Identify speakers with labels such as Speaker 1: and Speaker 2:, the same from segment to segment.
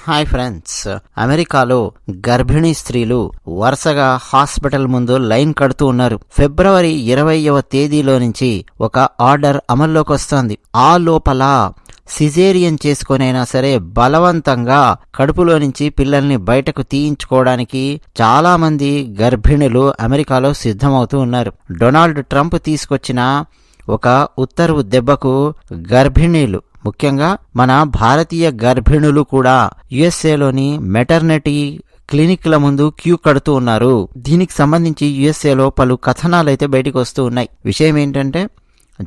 Speaker 1: Hi friends, అమెరికాలో గర్భిణీ స్త్రీలు వరుసగా హాస్పిటల్ ముందు లైన్ కడుతూ ఉన్నారు. ఫిబ్రవరి 20వ తేదీలో నుంచి ఒక ఆర్డర్ అమల్లోకి వస్తోంది. ఆ లోపల సిజేరియన్ చేసుకునైనా సరే బలవంతంగా కడుపులో నుంచి పిల్లల్ని బయటకు తీయించుకోవడానికి చాలా మంది గర్భిణులు అమెరికాలో సిద్ధమవుతూ ఉన్నారు. డొనాల్డ్ ట్రంప్ తీసుకొచ్చిన ఒక ఉత్తర్వు దెబ్బకు గర్భిణీలు, ముఖ్యంగా మన భారతీయ గర్భిణులు కూడా యుఎస్ఏలోని మెటర్నిటీ క్లినిక్ల ముందు క్యూ కడుతూ ఉన్నారు. దీనికి సంబంధించి యుఎస్ఏలో పలు కథనాలైతే బయటకు వస్తూ ఉన్నాయి. విషయం ఏంటంటే,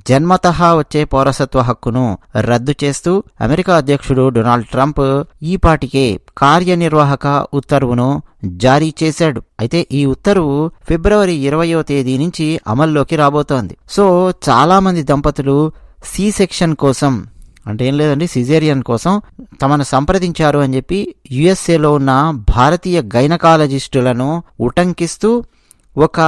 Speaker 1: జన్మతహా వచ్చే పౌరసత్వ హక్కును రద్దు చేస్తూ అమెరికా అధ్యక్షుడు డొనాల్డ్ ట్రంప్ ఈపాటికే కార్యనిర్వాహక ఉత్తర్వును జారీ చేశాడు. అయితే ఈ ఉత్తర్వు ఫిబ్రవరి 20వ తేదీ నుంచి అమల్లోకి రాబోతోంది. సో చాలా మంది దంపతులు సి సెక్షన్ కోసం, అంటే ఏం లేదండి, సిజేరియన్ కోసం తమను సంప్రదించారు అని చెప్పి యుఎస్ఏలో ఉన్న భారతీయ గైనకాలజిస్టులను ఉటంకిస్తూ ఒక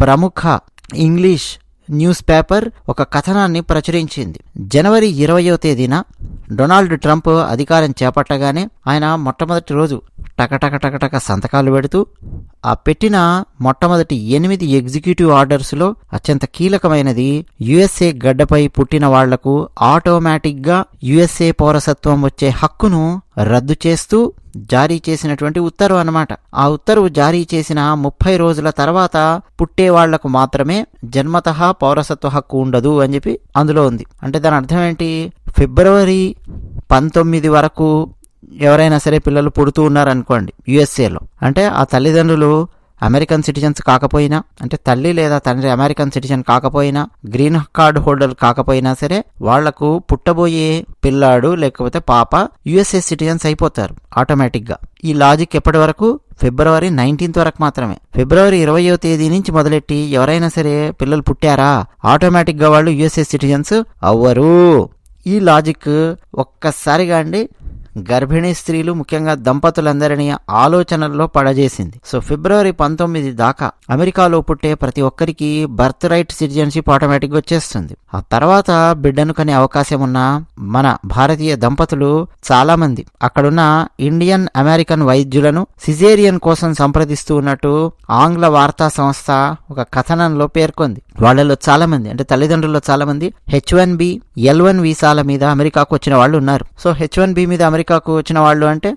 Speaker 1: ప్రముఖ ఇంగ్లీష్ న్యూస్ పేపర్ ఒక కథనాన్ని ప్రచురించింది. జనవరి 20వ తేదీన డొనాల్డ్ ట్రంప్ అధికారం చేపట్టగానే ఆయన మొట్టమొదటి రోజు టకటక సంతకాలు పెడుతూ ఆ పెట్టిన మొట్టమొదటి 8 ఎగ్జిక్యూటివ్ ఆర్డర్స్లో అత్యంత కీలకమైనది యుఎస్ఏ గడ్డపై పుట్టిన వాళ్లకు ఆటోమేటిక్గా యుఎస్ఏ పౌరసత్వం వచ్చే హక్కును రద్దు చేస్తూ జారీ చేసినటువంటి ఉత్తర్వు అన్నమాట. ఆ ఉత్తర్వు జారీ చేసిన 30 రోజుల తర్వాత పుట్టే వాళ్లకు మాత్రమే జన్మతః పౌరసత్వ హక్కు ఉండదు అని చెప్పి అందులో ఉంది. అంటే దాని అర్థం ఏంటి? ఫిబ్రవరి 19 వరకు ఎవరైనా సరే పిల్లలు పుడుతూ ఉన్నారనుకోండి యుఎస్ఏలో, అంటే ఆ తల్లిదండ్రులు అమెరికన్ సిటిజన్స్ కాకపోయినా, అంటే తల్లి లేదా తండ్రి అమెరికన్ సిటిజన్ కాకపోయినా, గ్రీన్ కార్డ్ హోల్డర్ కాకపోయినా సరే వాళ్లకు పుట్టబోయే పిల్లాడు లేకపోతే పాప యుఎస్ఏ సిటిజన్స్ అయిపోతారు ఆటోమేటిక్గా. ఈ లాజిక్ ఎప్పటి వరకు? ఫిబ్రవరి 19 వరకు మాత్రమే. ఫిబ్రవరి 20వ తేదీ నుంచి మొదలెట్టి ఎవరైనా సరే పిల్లలు పుట్టారా ఆటోమేటిక్గా వాళ్ళు యుఎస్ఏ సిటిజన్స్ అవ్వరు. ఈ లాజిక్ ఒక్కసారిగా అండి గర్భిణీ స్త్రీలు, ముఖ్యంగా దంపతులందరినీ ఆలోచనల్లో పడజేసింది. సో ఫిబ్రవరి 19 దాకా అమెరికాలో పుట్టే ప్రతి ఒక్కరికి బర్త్ రైట్ సిటిజన్షిప్ ఆటోమేటిక్గా వచ్చేస్తుంది. ఆ తర్వాత బిడ్డను కనే అవకాశం ఉన్న మన భారతీయ దంపతులు చాలా మంది అక్కడున్న ఇండియన్ అమెరికన్ వైద్యులను సిజేరియన్ కోసం సంప్రదిస్తూ ఉన్నట్టు ఆంగ్ల వార్తా సంస్థ ఒక కథనంలో పేర్కొంది. వాళ్లలో చాలా మంది, అంటే తల్లిదండ్రుల్లో చాలా మంది H1B, L1 వీసాల మీద అమెరికాకు వచ్చిన వాళ్ళు ఉన్నారు. సో H1B మీద అమెరికాకు వచ్చిన వాళ్ళు అంటే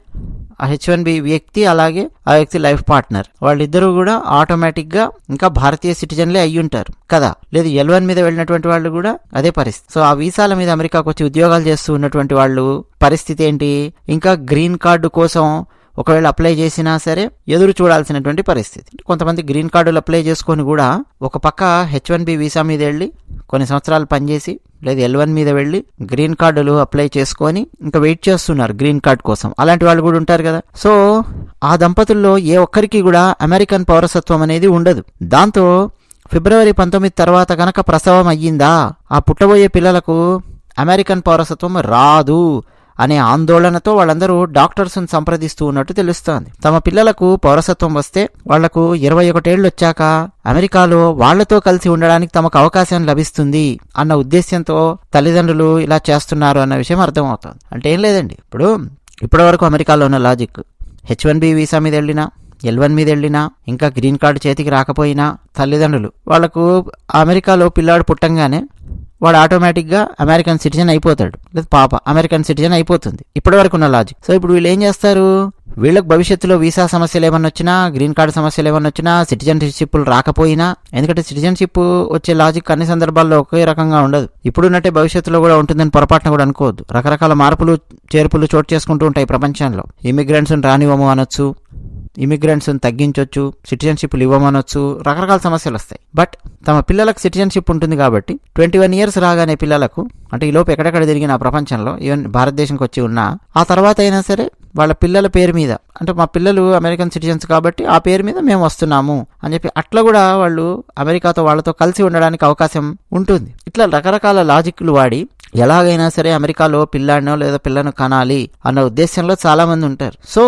Speaker 1: ఆ H1B వ్యక్తి అలాగే ఆ వ్యక్తి లైఫ్ పార్ట్నర్, వాళ్ళిద్దరూ కూడా ఆటోమేటిక్గా ఇంకా భారతీయ సిటిజన్లే అయ్యుంటారు కదా. లేదు L1 మీద వెళ్ళినటువంటి వాళ్ళు కూడా అదే పరిస్థితి. సో ఆ వీసాల మీద అమెరికాకు వచ్చి ఉద్యోగాలు చేస్తూ ఉన్నటువంటి వాళ్ళు పరిస్థితి ఏంటి? ఇంకా గ్రీన్ కార్డు కోసం ఒకవేళ అప్లై చేసినా సరే ఎదురు చూడాల్సినటువంటి పరిస్థితి. కొంతమంది గ్రీన్ కార్డులు అప్లై చేసుకొని కూడా ఒక పక్క H1B వీసా మీద వెళ్ళి కొన్ని సంవత్సరాలు పనిచేసి, లేదు L1 మీద వెళ్ళి గ్రీన్ కార్డులు అప్లై చేసుకొని ఇంకా వెయిట్ చేస్తున్నారు గ్రీన్ కార్డ్ కోసం. అలాంటి వాళ్ళు కూడా ఉంటారు కదా. సో ఆ దంపతుల్లో ఏ ఒక్కరికి కూడా అమెరికన్ పౌరసత్వం అనేది ఉండదు. దాంతో ఫిబ్రవరి 19 తర్వాత గనక ప్రసవం అయ్యిందా, ఆ పుట్టబోయే పిల్లలకు అమెరికన్ పౌరసత్వం రాదు అనే ఆందోళనతో వాళ్ళందరూ డాక్టర్స్ను సంప్రదిస్తూ ఉన్నట్టు తెలుస్తోంది. తమ పిల్లలకు పౌరసత్వం వస్తే వాళ్లకు 21 ఏళ్ళు వచ్చాక అమెరికాలో వాళ్లతో కలిసి ఉండడానికి తమకు అవకాశం లభిస్తుంది అన్న ఉద్దేశ్యంతో తల్లిదండ్రులు ఇలా చేస్తున్నారు అన్న విషయం అర్థమవుతోంది. అంటే ఏం లేదండి, ఇప్పటి వరకు అమెరికాలో ఉన్న లాజిక్ H1B వీసా మీద వెళ్ళినా, L1 మీద వెళ్ళినా, ఇంకా గ్రీన్ కార్డు చేతికి రాకపోయినా తల్లిదండ్రులు వాళ్లకు అమెరికాలో పిల్లాడు పుట్టంగానే వాడు ఆటోమేటిక్గా అమెరికన్ సిటిజన్ అయిపోతాడు, లేదా పాప అమెరికన్ సిటిజన్ అయిపోతుంది. ఇప్పటి వరకు ఉన్న లాజిక్. సో ఇప్పుడు వీళ్ళు ఏం చేస్తారు? వీళ్ళకి భవిష్యత్తులో వీసా సమస్యలు ఏమన్నా వచ్చినా, గ్రీన్ కార్డు సమస్యలు ఏమన్నా వచ్చినా, సిటిజన్షిప్లు రాకపోయినా, ఎందుకంటే సిటిజన్షిప్ వచ్చే లాజిక్ అన్ని సందర్భాల్లో ఒకే రకంగా ఉండదు. ఇప్పుడున్నట్టే భవిష్యత్తులో కూడా ఉంటుందని పొరపాటున కూడా అనుకోవద్దు. రకరకాల మార్పులు చేర్పులు చోటు చేసుకుంటూ ఉంటాయి ప్రపంచంలో. ఇమిగ్రెంట్స్ రానివ్వము అనొచ్చు, ఇమిగ్రెంట్స్ తగ్గించవచ్చు, సిటిజన్షిప్లు ఇవ్వమనొచ్చు, రకరకాల సమస్యలు వస్తాయి. బట్ తమ పిల్లలకు సిటిజన్షిప్ ఉంటుంది కాబట్టి 21 years రాగానే పిల్లలకు, అంటే ఈ లోపు ఎక్కడెక్కడ తిరిగిన ప్రపంచంలో, ఈవెన్ భారతదేశంకి వచ్చి ఉన్నా ఆ తర్వాత అయినా సరే వాళ్ళ పిల్లల పేరు మీద, అంటే మా పిల్లలు అమెరికన్ సిటిజన్స్ కాబట్టి ఆ పేరు మీద మేము వస్తున్నాము అని చెప్పి అట్లా కూడా వాళ్ళు అమెరికాతో వాళ్ళతో కలిసి ఉండడానికి అవకాశం ఉంటుంది. ఇట్లా రకరకాల లాజిక్లు వాడి ఎలాగైనా సరే అమెరికాలో పిల్లాడినో లేదా పిల్లను కనాలి అన్న ఉద్దేశంలో చాలా మంది ఉంటారు. సో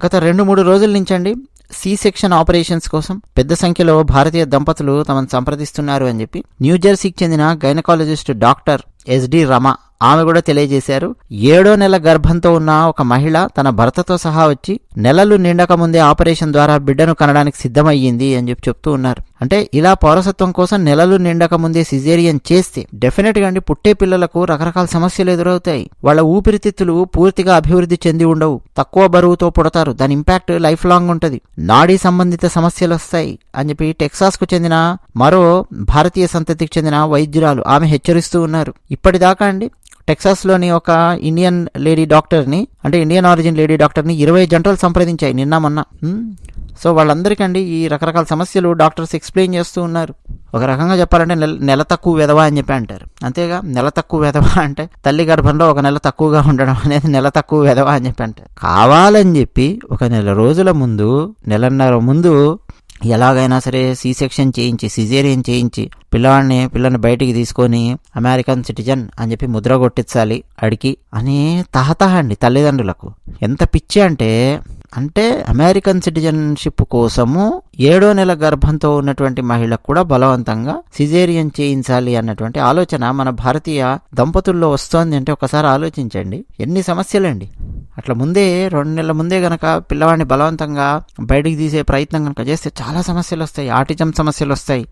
Speaker 1: గత 2-3 రోజుల నుంచండి సి సెక్షన్ ఆపరేషన్స్ కోసం పెద్ద సంఖ్యలో భారతీయ దంపతులు తమను సంప్రదిస్తున్నారు అని చెప్పి న్యూజెర్సీకి చెందిన గైనకాలజిస్ట్ డాక్టర్ SD రమ ఆమె కూడా తెలియజేశారు. 7వ నెల గర్భంతో ఉన్న ఒక మహిళ తన భర్తతో సహా వచ్చి నెలలు నిండక ముందే ఆపరేషన్ ద్వారా బిడ్డను కనడానికి సిద్ధమయ్యింది అని చెప్తూ ఉన్నారు. అంటే ఇలా పౌరసత్వం కోసం నెలలు నిండక ముందే సిజేరియన్ చేస్తే డెఫినెట్ గా పుట్టే పిల్లలకు రకరకాల సమస్యలు ఎదురవుతాయి. వాళ్ళ ఊపిరితిత్తులు పూర్తిగా అభివృద్ధి చెంది ఉండవు, తక్కువ బరువుతో పుడతారు, దాని ఇంపాక్ట్ లైఫ్ లాంగ్ ఉంటది, నాడీ సంబంధిత సమస్యలు వస్తాయి అని చెప్పి టెక్సాస్ కు చెందిన మరో భారతీయ సంతతికి చెందిన వైద్యురాలు ఆమె హెచ్చరిస్తూ ఉన్నారు. ఇప్పటిదాకా టెక్సాస్ లోని ఒక ఇండియన్ ఆరిజిన్ లేడీ డాక్టర్ని 20 జంటలు సంప్రదించాయి నిన్న మొన్న. సో వాళ్ళందరికండి ఈ రకరకాల సమస్యలు డాక్టర్స్ ఎక్స్ప్లెయిన్ చేస్తూ ఉన్నారు. ఒక రకంగా చెప్పాలంటే నెల తక్కువ వెధవ అని చెప్పి అంటారు. అంతేగా, నెల తక్కువ వెధవ అంటే తల్లి గర్భంలో ఒక నెల తక్కువగా ఉండడం అనేది నెల తక్కువ వెధవ అని చెప్పి అంటారు. కావాలని చెప్పి ఒక నెలన్నర ముందు ఎలాగైనా సరే సిజేరియన్ చేయించి పిల్లని బయటికి తీసుకొని అమెరికన్ సిటిజన్ అని చెప్పి ముద్ర కొట్టించాలి అడిగి అనే తహతహ అండి తల్లిదండ్రులకు. ఎంత పిచ్చి అంటే అమెరికన్ సిటిజన్షిప్ కోసము 7వ నెల గర్భంతో ఉన్నటువంటి మహిళకు కూడా బలవంతంగా సిజేరియన్ చేయించాలి అన్నటువంటి ఆలోచన మన భారతీయ దంపతుల్లో వస్తోంది అంటే ఒకసారి ఆలోచించండి, ఎన్ని సమస్యలండి. అట్లా 2 నెలల ముందే గనక పిల్లవాడిని బలవంతంగా బయటికి తీసే ప్రయత్నం కనుక చేస్తే చాలా సమస్యలు వస్తాయి. ఆటిజం సమస్యలు వస్తాయి,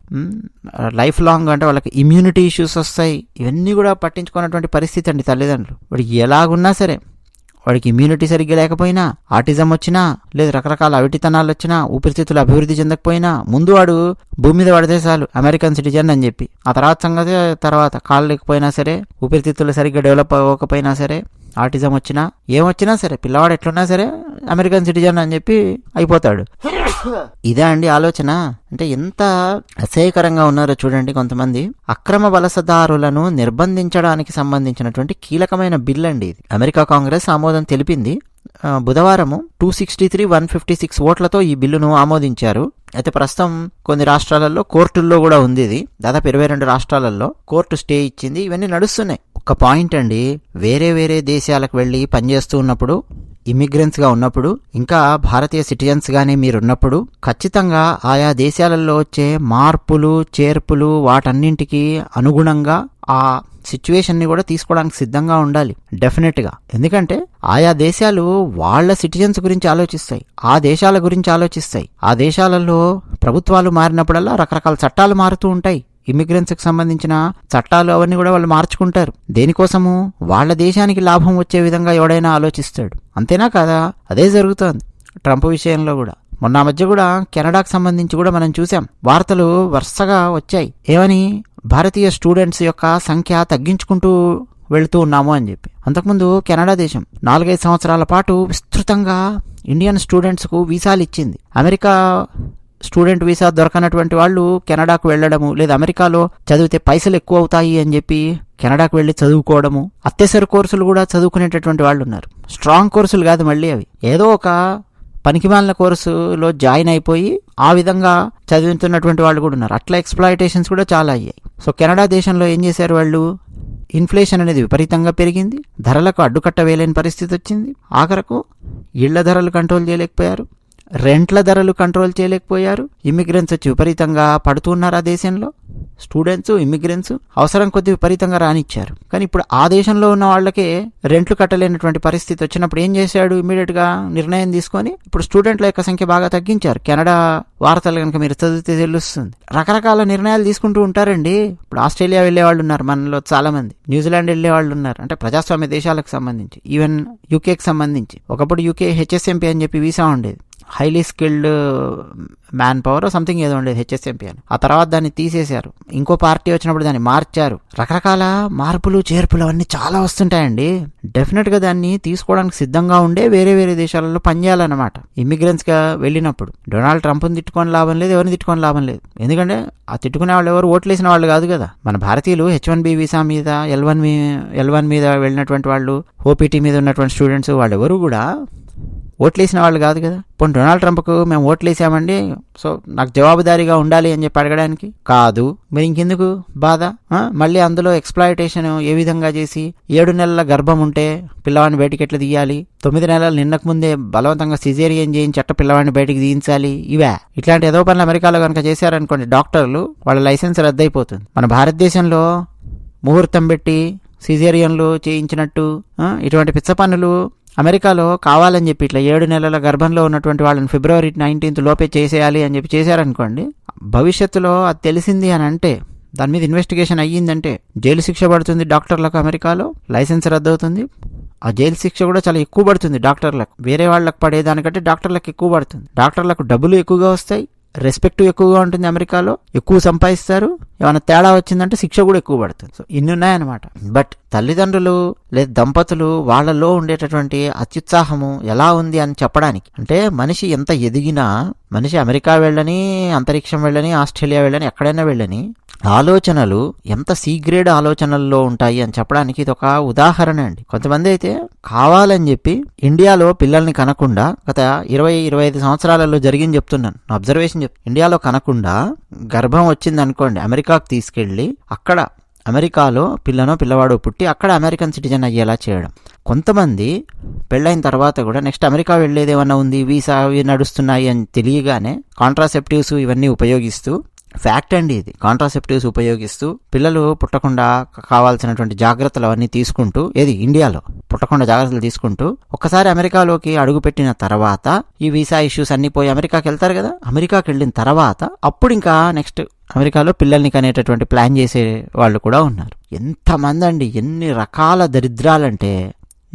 Speaker 1: లైఫ్ లాంగ్ అంటే వాళ్ళకి ఇమ్యూనిటీ ఇష్యూస్ వస్తాయి. ఇవన్నీ కూడా పట్టించుకున్నటువంటి పరిస్థితి అండి తల్లిదండ్రులు. వాడికి ఎలాగున్నా సరే, వాడికి ఇమ్యూనిటీ సరిగ్గా లేకపోయినా, ఆటిజం వచ్చినా, లేదా రకరకాల అవిటితనాలు వచ్చినా, ఊపిరితిత్తులు అభివృద్ధి చెందకపోయినా, ముందు వాడు భూమి మీద పడితే చాలు అమెరికన్ సిటిజన్ అని చెప్పి, ఆ తర్వాత కాళ్ళు లేకపోయినా సరే, ఊపిరితిత్తులు సరిగ్గా డెవలప్ అవ్వకపోయినా సరే, ఆటిజం వచ్చినా ఏమొచ్చినా సరే పిల్లవాడు ఎట్లున్నా సరే అమెరికన్ సిటిజన్ అని చెప్పి అయిపోతాడు. ఇదే అండి ఆలోచన. అంటే ఎంత అసహ్యకరంగా ఉన్నారో చూడండి. కొంతమంది అక్రమ వలసదారులను నిర్బంధించడానికి సంబంధించినటువంటి కీలకమైన బిల్ అండి ఇది. అమెరికా కాంగ్రెస్ ఆమోదం తెలిపింది. బుధవారము 263-156 ఓట్లతో ఈ బిల్లును ఆమోదించారు. అయితే ప్రస్తుతం కొన్ని రాష్ట్రాలలో కోర్టుల్లో కూడా ఉంది ఇది. దాదాపు 22 రాష్ట్రాలలో కోర్టు స్టే ఇచ్చింది. ఇవన్నీ నడుస్తున్నాయి. ఒక పాయింట్ అండి, వేరే దేశాలకు వెళ్ళి పనిచేస్తూ ఉన్నప్పుడు, ఇమిగ్రెంట్స్ గా ఉన్నప్పుడు, ఇంకా భారతీయ సిటిజన్స్ గానే మీరున్నప్పుడు ఖచ్చితంగా ఆయా దేశాలలో వచ్చే మార్పులు చేర్పులు వాటన్నింటికి అనుగుణంగా ఆ సిచ్యువేషన్ ని కూడా తీసుకోవడానికి సిద్ధంగా ఉండాలి డెఫినెట్ గా. ఎందుకంటే ఆయా దేశాలు వాళ్ళ సిటిజన్స్ గురించి ఆలోచిస్తాయి, ఆ దేశాల గురించి ఆలోచిస్తాయి. ఆ దేశాలలో ప్రభుత్వాలు మారినప్పుడల్లా రకరకాల చట్టాలు మారుతూ ఉంటాయి. ఇమిగ్రెంట్స్ కి సంబంధించిన చట్టాలు అవన్నీ కూడా వాళ్ళు మార్చుకుంటారు. దేనికోసము? వాళ్ళ దేశానికి లాభం వచ్చే విధంగా ఎవడైనా ఆలోచిస్తాడు. అంతేనా కాదా? అదే జరుగుతోంది ట్రంప్ విషయంలో కూడా. మొన్న మధ్య కూడా కెనడాకు సంబంధించి కూడా మనం చూసాం, వార్తలు వరుసగా వచ్చాయి. ఏమని? భారతీయ స్టూడెంట్స్ యొక్క సంఖ్య తగ్గించుకుంటూ వెళుతూ ఉన్నాము అని చెప్పి. అంతకుముందు కెనడా దేశం 4-5 సంవత్సరాల పాటు విస్తృతంగా ఇండియన్ స్టూడెంట్స్ కు వీసాలు ఇచ్చింది. అమెరికా స్టూడెంట్ వీసా దొరకనటువంటి వాళ్ళు కెనడాకు వెళ్లడము, లేదా అమెరికాలో చదివితే పైసలు ఎక్కువ అవుతాయి అని చెప్పి కెనడాకు వెళ్లి చదువుకోవడము. అత్యవసర కోర్సులు కూడా చదువుకునేటటువంటి వాళ్ళు ఉన్నారు. స్ట్రాంగ్ కోర్సులు కాదు మళ్ళీ అవి, ఏదో ఒక పనికిమాలిన కోర్సులో జాయిన్ అయిపోయి ఆ విధంగా చదువుతున్నటువంటి వాళ్ళు కూడా ఉన్నారు. అట్లా ఎక్స్‌ప్లాయిటేషన్స్ కూడా చాలా అయ్యాయి. సో కెనడా దేశంలో ఏం చేశారు వాళ్ళు? ఇన్ఫ్లేషన్ అనేది విపరీతంగా పెరిగింది, ధరలకు అడ్డుకట్ట వేయలేని పరిస్థితి వచ్చింది. ఆఖరకు ఇళ్ల ధరలు కంట్రోల్ చేయలేకపోయారు, రెంట్ల ధరలు కంట్రోల్ చేయలేకపోయారు. ఇమిగ్రెంట్స్ వచ్చి విపరీతంగా పడుతున్నారు ఆ దేశంలో. స్టూడెంట్స్, ఇమిగ్రెంట్స్ అవసరం కొద్ది విపరీతంగా రానిచ్చారు. కానీ ఇప్పుడు ఆ దేశంలో ఉన్న వాళ్ళకే రెంట్లు కట్టలేనటువంటి పరిస్థితి వచ్చినప్పుడు ఏం చేశాడు? ఇమీడియట్ గా నిర్ణయం తీసుకొని ఇప్పుడు స్టూడెంట్ల యొక్క సంఖ్య బాగా తగ్గించారు. కెనడా వార్తలు కనుక మీరు చదివితే తెలుస్తుంది. రకరకాల నిర్ణయాలు తీసుకుంటూ ఉంటారండి. ఇప్పుడు ఆస్ట్రేలియా వెళ్లే వాళ్ళు ఉన్నారు మనలో చాలా మంది, న్యూజిలాండ్ వెళ్లే వాళ్ళు ఉన్నారు. అంటే ప్రజాస్వామ్య దేశాలకు సంబంధించి, ఈవెన్ యూకేకి సంబంధించి. ఒకప్పుడు యూకే HSMP అని చెప్పి వీసా ఉండేది, highly skilled man power something ఏదో ఉండేది HSMP అని. ఆ తర్వాత దాన్ని తీసేశారు, ఇంకో పార్టీ వచ్చినప్పుడు దాన్ని మార్చారు. రకరకాల మార్పులు చేర్పులు అవన్నీ చాలా వస్తుంటాయండి. డెఫినెట్ గా దాన్ని తీసుకోవడానికి సిద్ధంగా ఉండే వేరే దేశాలలో పనిచేయాలన్నమాట ఇమిగ్రెంట్స్ గా వెళ్ళినప్పుడు. డొనాల్డ్ ట్రంప్ని తిట్టుకొని లాభం లేదు, ఎవరిని తిట్టుకొని లాభం లేదు. ఎందుకంటే ఆ తిట్టుకునే వాళ్ళు ఎవరు ఓట్లేసిన వాళ్ళు కాదు కదా. మన భారతీయులు H1B వీసా మీద, L1 మీద వెళ్ళినటువంటి వాళ్ళు, OPT మీద ఉన్నటువంటి స్టూడెంట్స్ వాళ్ళు ఎవరు కూడా ఓట్లేసిన వాళ్ళు కాదు కదా. పోనీ డొనాల్డ్ ట్రంప్కు మేము ఓట్లేసామండి, సో నాకు జవాబుదారీగా ఉండాలి అని చెప్పి అడగడానికి కాదు. మరి ఇంకెందుకు బాధ? మళ్ళీ అందులో ఎక్స్‌ప్లాయిటేషన్ ఏ విధంగా చేసి 7 నెలల గర్భం ఉంటే పిల్లవాడిని బయటికి ఎట్లా తీయాలి, 9 నెలలు నిన్నకు ముందే బలవంతంగా సిజేరియన్ చేయించి పిల్లవాడిని బయటికి తీయించాలి. ఇట్లాంటి ఏదో పనులు అమెరికాలో కనుక చేశారనుకోండి డాక్టర్లు, వాళ్ళ లైసెన్స్ రద్దయిపోతుంది. మన భారతదేశంలో ముహూర్తం పెట్టి సిజేరియన్లు చేయించినట్టు ఇటువంటి పిచ్చ పనులు అమెరికాలో కావాలని చెప్పి ఇట్లా 7 నెలల గర్భంలో ఉన్నటువంటి వాళ్ళని February 19 లోపే చేసేయాలి అని చెప్పి చేశారనుకోండి, భవిష్యత్తులో అది తెలిసింది అని అంటే, దాని మీద ఇన్వెస్టిగేషన్ అయ్యిందంటే జైలు శిక్ష పడుతుంది డాక్టర్లకు. అమెరికాలో లైసెన్స్ రద్దు అవుతుంది. ఆ జైలు శిక్ష కూడా చాలా ఎక్కువ పడుతుంది డాక్టర్లకు. వేరే వాళ్ళకి పడేదానికంటే డాక్టర్లకు ఎక్కువ పడుతుంది. డాక్టర్లకు డబ్బులు ఎక్కువగా వస్తాయి, రెస్పెక్ట్ ఎక్కువగా ఉంటుంది, అమెరికాలో ఎక్కువ సంపాదిస్తారు. ఏమైనా తేడా వచ్చిందంటే శిక్ష కూడా ఎక్కువ పడుతుంది. సో ఇన్ని ఉన్నాయన్నమాట. బట్ తల్లిదండ్రులు లేదా దంపతులు వాళ్ళలో ఉండేటటువంటి అత్యుత్సాహము ఎలా ఉంది అని చెప్పడానికి, అంటే మనిషి ఎంత ఎదిగినా, మనిషి అమెరికా వెళ్ళని, అంతరిక్షం వెళ్ళని, ఆస్ట్రేలియా వెళ్ళని, ఎక్కడైనా వెళ్ళని, ఆలోచనలు ఎంత సీగ్రేడ్ ఆలోచనల్లో ఉంటాయి అని చెప్పడానికి ఇది ఒక ఉదాహరణ అండి. కొంతమంది అయితే కావాలని చెప్పి ఇండియాలో పిల్లల్ని కనకుండా, గత 20-25 సంవత్సరాలలో జరిగింది చెప్తున్నాను, అబ్జర్వేషన్ ఇండియాలో కనకుండా గర్భం వచ్చింది అనుకోండి, అమెరికాకు తీసుకెళ్లి అక్కడ అమెరికాలో పిల్లవాడో పుట్టి అక్కడ అమెరికన్ సిటిజన్ అయ్యేలా చేయడం. కొంతమంది పెళ్ళైన తర్వాత కూడా నెక్స్ట్ అమెరికా వెళ్ళేది ఏమన్నా ఉంది, వీసా నడుస్తున్నాయి అని తెలియగానే కాంట్రాసెప్టివ్స్ ఇవన్నీ ఉపయోగిస్తూ, ఫ్యాక్ట్ అండి ఇది, కాంట్రాసెప్టివ్స్ ఉపయోగిస్తూ పిల్లలు పుట్టకుండా కావాల్సినటువంటి జాగ్రత్తలు అవన్నీ తీసుకుంటూ, ఏది ఇండియాలో పుట్టకుండా జాగ్రత్తలు తీసుకుంటూ, ఒక్కసారి అమెరికాలోకి అడుగుపెట్టిన తర్వాత ఈ వీసా ఇష్యూస్ అన్నీ పోయి అమెరికాకి వెళ్తారు కదా, అమెరికాకి వెళ్ళిన తర్వాత అప్పుడు ఇంకా నెక్స్ట్ అమెరికాలో పిల్లల్ని కనేటటువంటి ప్లాన్ చేసే వాళ్ళు కూడా ఉన్నారు. ఎంతమంది అండి, ఎన్ని రకాల దరిద్రాలంటే,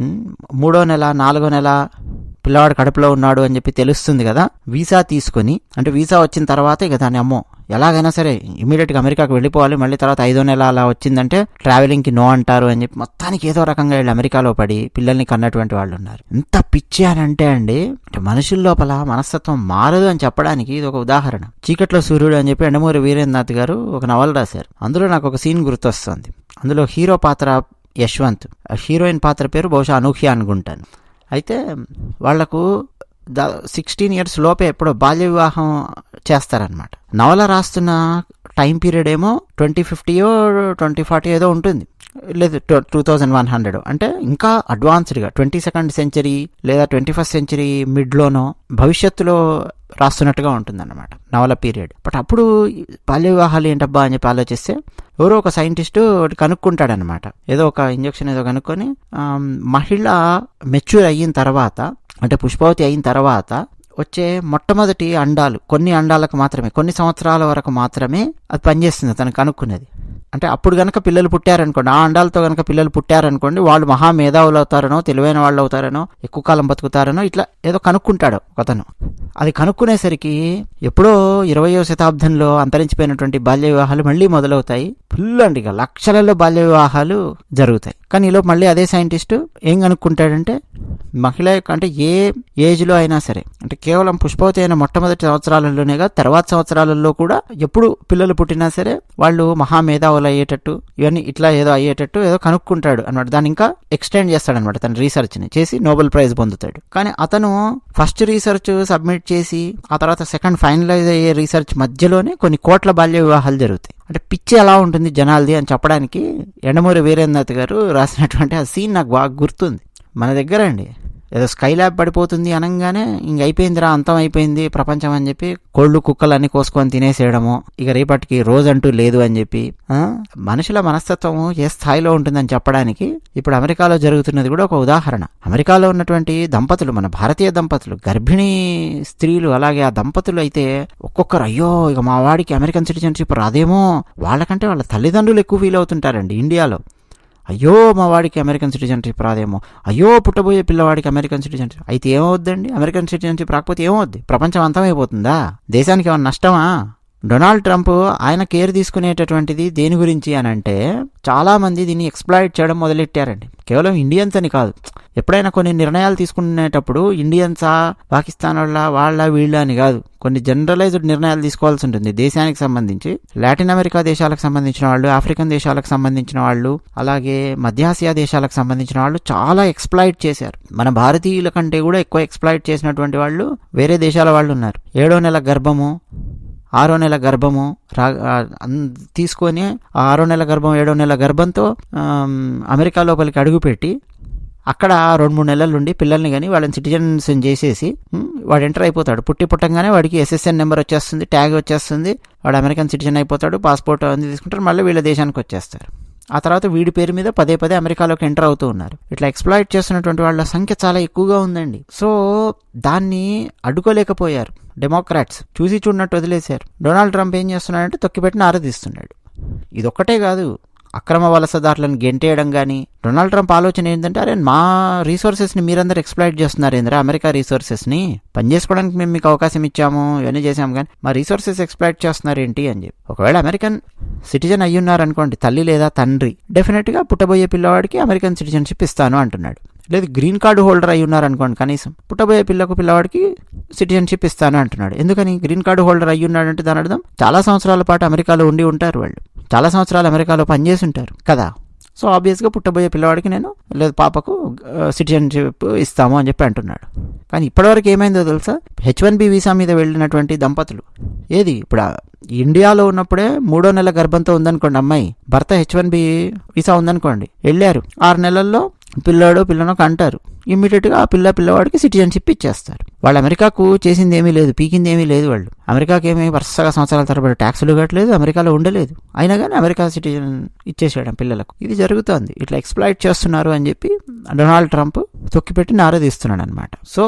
Speaker 1: 3వ నెల 4వ నెల పిల్లవాడు కడుపులో ఉన్నాడు అని చెప్పి తెలుస్తుంది కదా, వీసా తీసుకొని, అంటే వీసా వచ్చిన తర్వాత ఇక దాన్ని అమ్మో ఎలాగైనా సరే ఇమీడియట్గా అమెరికాకు వెళ్ళిపోవాలి, మళ్ళీ తర్వాత 5వ నెల అలా వచ్చిందంటే ట్రావెలింగ్కి నో అంటారు అని చెప్పి మొత్తానికి ఏదో రకంగా వెళ్ళి అమెరికాలో పడి పిల్లల్ని కన్నటువంటి వాళ్ళు ఉన్నారు. ఎంత పిచ్చి అని అంటే అండి, మనుషుల లోపల మనస్తత్వం మారదు అని చెప్పడానికి ఇది ఒక ఉదాహరణ. చీకట్లో సూర్యుడు అని చెప్పి యండమూరి వీరేంద్రనాథ్ గారు ఒక నవల రాశారు. అందులో నాకు ఒక సీన్ గుర్తొస్తుంది. అందులో హీరో పాత్ర యశ్వంత్, హీరోయిన్ పాత్ర పేరు బహుశా అనూహ్య అనుకుంటాను. అయితే వాళ్లకు 16 years లోపే ఎప్పుడో బాల్య వివాహం చేస్తారనమాట. నవల రాస్తున్న టైం పీరియడ్ ఏమో 2050 2040 ఏదో ఉంటుంది, లేదు 2100, అంటే ఇంకా అడ్వాన్స్డ్గా 22nd century లేదా 21st century మిడ్లోనో భవిష్యత్తులో రాస్తున్నట్టుగా ఉంటుందన్నమాట నవల పీరియడ్. బట్ అప్పుడు బాల్య వివాహాలు ఏంటబ్బా అని చెప్పి ఆలోచిస్తే ఎవరో ఒక సైంటిస్టు కనుక్కుంటాడనమాట. ఏదో ఒక ఇంజెక్షన్ ఏదో కనుక్కొని మహిళ మెచ్యూర్ అయిన తర్వాత, అంటే పుష్పవతి అయిన తర్వాత వచ్చే మొట్టమొదటి అండాలు, కొన్ని అండాలకు మాత్రమే, కొన్ని సంవత్సరాల వరకు మాత్రమే అది పనిచేస్తుంది తను కనుక్కున్నది. అంటే అప్పుడు కనుక పిల్లలు పుట్టారనుకోండి, ఆ అండాలతో కనుక పిల్లలు పుట్టారనుకోండి, వాళ్ళు మహా మేధావులు అవుతారనో, తెలివైన వాళ్ళు అవుతారనో, ఎక్కువ కాలం బతుకుతారనో, ఇట్లా ఏదో కనుక్కుంటాడు ఒకతను. అది కనుక్కునేసరికి ఎప్పుడో 20వ శతాబ్దంలో అంతరించిపోయినటువంటి బాల్య వివాహాలు మళ్ళీ మొదలవుతాయి. ఫుల్ అండి, ఇక లక్షలలో బాల్య వివాహాలు జరుగుతాయి. కానీ ఈలోపు మళ్ళీ అదే సైంటిస్టు ఏం కనుక్కుంటాడంటే, మహిళ యొక్క, అంటే ఏ ఏజ్లో అయినా సరే, అంటే కేవలం పుష్పవతి అయిన మొట్టమొదటి సంవత్సరాలలోనే కాదు, తర్వాత సంవత్సరాలలో కూడా ఎప్పుడు పిల్లలు పుట్టినా సరే వాళ్ళు మహామేధావులు అయ్యేటట్టు, ఇవన్నీ ఇట్లా ఏదో అయ్యేటట్టు ఏదో కనుక్కుంటాడు అనమాట. దాన్ని ఇంకా ఎక్స్టెండ్ చేస్తాడనమాట, తన రీసెర్చ్ని చేసి నోబెల్ ప్రైజ్ పొందుతాడు. కానీ అతను ఫస్ట్ రీసెర్చ్ సబ్మిట్ చేసి ఆ తర్వాత సెకండ్ ఫైనలైజ్ అయ్యే రీసెర్చ్ మధ్యలోనే కొన్ని కోట్ల బాల్య వివాహాలు జరుగుతాయి. అంటే పిచ్చి ఎలా ఉంటుంది జనాలది అని చెప్పడానికి యండమూరి వీరేంద్రనాథ్ గారు రాసినటువంటి ఆ సీన్ నాకు బాగా గుర్తుంది. మన దగ్గర అండి ఏదో స్కై ల్యాబ్ పడిపోతుంది అనగానే ఇంక అయిపోయిందిరా, అంతం అయిపోయింది ప్రపంచం అని చెప్పి కోళ్ళు కుక్కలు అన్ని కోసుకొని తినేసేయడము, ఇక రేపటికి రోజంటూ లేదు అని చెప్పి మనుషుల మనస్తత్వము ఏ స్థాయిలో ఉంటుందని చెప్పడానికి ఇప్పుడు అమెరికాలో జరుగుతున్నది కూడా ఒక ఉదాహరణ. అమెరికాలో ఉన్నటువంటి దంపతులు, మన భారతీయ దంపతులు, గర్భిణీ స్త్రీలు, అలాగే ఆ దంపతులు అయితే ఒక్కొక్కరు అయ్యో ఇక మా వాడికి అమెరికన్ సిటిజన్షిప్ రాదేమో, వాళ్ళకంటే వాళ్ళ తల్లిదండ్రులు ఎక్కువ ఫీల్ అవుతుంటారండి ఇండియాలో. అయ్యో మా వాడికి అమెరికన్ సిటిజన్షిప్ రాదేమో, అయ్యో పుట్టబోయే పిల్లవాడికి అమెరికన్ సిటిజన్షిప్ అయితే ఏమవుద్దండి, అమెరికన్ సిటిజన్షిప్ రాకపోతే ఏమవుద్ది, ప్రపంచం అంతమైపోతుందా, దేశానికి ఏమన్నా నష్టమా? డొనాల్డ్ ట్రంప్ ఆయన కేర్ తీసుకునేటటువంటిది దేని గురించి అని అంటే, చాలామంది దీన్ని ఎక్స్ప్లాయిట్ చేయడం మొదలెట్టారండి. కేవలం ఇండియన్స్ అని కాదు, ఎప్పుడైనా కొన్ని నిర్ణయాలు తీసుకునేటప్పుడు ఇండియన్సా, పాకిస్తాన్ వాళ్ళ వీళ్ళ అని కాదు, కొన్ని జనరలైజ్డ్ నిర్ణయాలు తీసుకోవాల్సి ఉంటుంది దేశానికి సంబంధించి. లాటిన్ అమెరికా దేశాలకు సంబంధించిన వాళ్ళు, ఆఫ్రికన్ దేశాలకు సంబంధించిన వాళ్ళు, అలాగే మధ్యాసియా దేశాలకు సంబంధించిన వాళ్ళు చాలా ఎక్స్ప్లాయిట్ చేశారు. మన భారతీయుల కంటే కూడా ఎక్కువ ఎక్స్ప్లాయిట్ చేసినటువంటి వాళ్ళు వేరే దేశాల వాళ్ళు ఉన్నారు. 7వ నెల గర్భము, 6వ నెల గర్భము తీసుకొని 6వ నెల గర్భం 7వ నెల గర్భంతో అమెరికా లోపలికి అడుగుపెట్టి అక్కడ 2-3 నెలల నుండి పిల్లల్ని కానీ వాళ్ళని సిటిజన్స్ చేసేసి వాడు ఎంటర్ అయిపోతాడు. పుట్టంగానే వాడికి SSN నెంబర్ వచ్చేస్తుంది, ట్యాగ్ వచ్చేస్తుంది, వాడు అమెరికన్ సిటిజన్ అయిపోతాడు, పాస్పోర్ట్ అన్ని తీసుకుంటారు, మళ్ళీ వీళ్ళ దేశానికి వచ్చేస్తారు. ఆ తర్వాత వీడి పేరు మీద పదే పదే అమెరికాలోకి ఎంటర్ అవుతూ ఉన్నారు. ఇట్లా ఎక్స్‌ప్లాయిట్ చేస్తున్నటువంటి వాళ్ళ సంఖ్య చాలా ఎక్కువగా ఉందండి. సో దాన్ని అడ్డుకోలేకపోయారు డెమోక్రాట్స్. చూసి చూడనట్టు వదిలేశారు. డొనాల్డ్ ట్రంప్ ఏం చేస్తున్నాడంటే తొక్కిపెట్టిన ఆరాధిస్తున్నాడు. ఇదొక్కటే కాదు, అక్రమ వలసదారులను గెంటేయడం కానీ. డొనాల్డ్ ట్రంప్ ఆలోచన ఏంటంటే, అరే మా రిసోర్సెస్ని మీరందరూ ఎక్స్‌ప్లాయిట్ చేస్తున్నారు ఏంద్రా, అమెరికా రిసోర్సెస్ని పనిచేసుకోవడానికి మేము మీకు అవకాశం ఇచ్చాము, ఇవన్నీ చేసాము, కానీ మా రిసోర్సెస్ ఎక్స్‌ప్లాయిట్ చేస్తున్నారు ఏంటి అని చెప్పి. ఒకవేళ అమెరికన్ సిటిజన్ అయ్యున్నారనుకోండి, తల్లి లేదా తండ్రి, డెఫినెట్గా పుట్టబోయే పిల్లవాడికి అమెరికన్ సిటిజన్షిప్ ఇస్తాను అంటున్నాడు. లేదు గ్రీన్ కార్డు హోల్డర్ అయి ఉన్నారనుకోండి, కనీసం పుట్టబోయే పిల్లవాడికి సిటిజన్షిప్ ఇస్తాను అంటున్నాడు. ఎందుకని? గ్రీన్ కార్డు హోల్డర్ అయ్యి ఉన్నాడంటే దాని అర్థం చాలా సంవత్సరాల పాటు అమెరికాలో ఉండి ఉంటారు, వాళ్ళు చాలా సంవత్సరాలు అమెరికాలో పనిచేసి ఉంటారు కదా. సో ఆబ్వియస్గా పుట్టబోయే పిల్లవాడికి నేను లేదు పాపకు సిటిజన్షిప్ ఇస్తాము అని చెప్పి అంటున్నాడు. కానీ ఇప్పటివరకు ఏమైందో తెలుసా? H1B వీసా మీద వెళ్ళినటువంటి దంపతులు, ఏది ఇప్పుడు ఇండియాలో ఉన్నప్పుడే 3వ నెల గర్భంతో ఉందనుకోండి అమ్మాయి, భర్త H1B వీసా ఉందనుకోండి, వెళ్ళారు 6 నెలల్లో పిల్లనో అంటారు, ఇమ్మీడియట్గా ఆ పిల్లవాడికి సిటిజన్షిప్ ఇచ్చేస్తారు. వాళ్ళు అమెరికాకు చేసింది ఏమీ లేదు, పీకింది ఏమీ లేదు. వాళ్ళు అమెరికాకి ఏమీ వరుసగా సంవత్సరాల తరబడి ట్యాక్సులు కట్టలేదు, అమెరికాలో ఉండలేదు, అయినా కానీ అమెరికా సిటిజన్ ఇచ్చేసాడు పిల్లలకు. ఇది జరుగుతోంది. ఇట్లా ఎక్స్‌ప్లాయిట్ చేస్తున్నారు అని చెప్పి డొనాల్డ్ ట్రంప్ తొక్కిపెట్టి నారదీస్తున్నాడు అనమాట. సో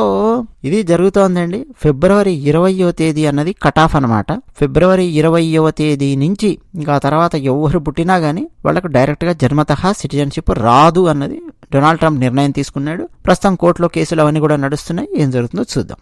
Speaker 1: ఇది జరుగుతోందండి. ఫిబ్రవరి 20వ తేదీ అన్నది కట్ ఆఫ్ అనమాట. ఫిబ్రవరి 20వ తేదీ నుంచి ఇంకా తర్వాత ఎవరు పుట్టినా కానీ వాళ్ళకు డైరెక్ట్గా జన్మతః సిటిజన్షిప్ రాదు అన్నది డొనాల్డ్ ట్రంప్ నిర్ణయం తీసుకున్నాడు. ప్రస్తుతం కోర్టులో కేసులు అవన్నీ కూడా నడుస్తున్నాయి. ఏం జరుగుతుందో చూద్దాం.